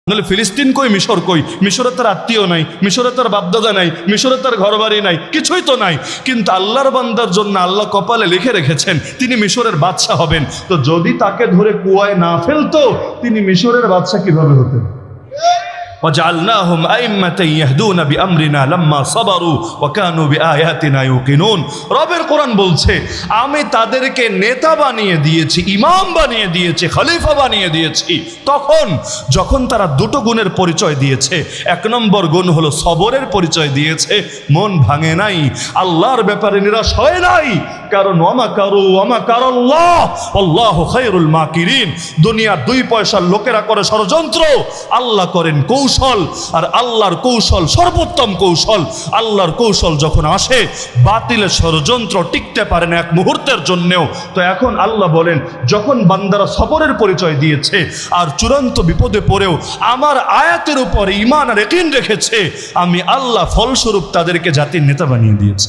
নাহলে ফিলিস্তিন কই, মিশর কই? মিশরে তার আত্মীয় নাই, মিশরে তার বাপদাদা নাই, মিশরে তার ঘরবাড়ি নাই, কিছুই তো নাই। কিন্তু আল্লাহর বান্দার জন্য আল্লাহ কপালে লিখে রেখেছেন তিনি মিশরের বাদশাহ হবেন। তো যদি তাকে ধরে কুয়ায় না ফেলতো, তিনি মিশরের বাদশাহ কিভাবে হতেন? وجعلناهم أئمة يهدون بأمرنا لما صبروا وكانوا بآياتنا يوقنون। রবের কোরআন বলছে আমি তাদেরকে নেতা বানিয়ে দিয়েছি, ইমাম বানিয়ে দিয়েছি, খলিফা বানিয়ে দিয়েছি তখন যখন তারা দুটো গুণের পরিচয় দিয়েছে। এক নম্বর গুণ হলো সবরের পরিচয় দিয়েছে, মন ভাঙে নাই, আল্লাহর ব্যাপারে নিরাশ হয় নাই। কারণ ওয়ামাকারাল্লাহ আল্লাহু খায়রুল মাকিরিন। দুনিয়ার দুই পয়সার লোকেরা করে ষড়যন্ত্র, আল্লাহ করেন কৌশল, আর আল্লাহর কৌশল সর্বোত্তম কৌশল। আল্লাহর কৌশল যখন আসে, বাতিলের ষড়যন্ত্র টিকতে পারে না এক মুহূর্তের জন্যেও। তো এখন আল্লাহ বলেন যখন বান্দারা সবরের পরিচয় দিয়েছে আর চূড়ান্ত বিপদে পড়েও আমার আয়াতের উপর ঈমান আর ইয়াকিন রেখেছে, আমি আল্লাহ ফলস্বরূপ তাদেরকে জাতির নেতা বানিয়ে দিয়েছি।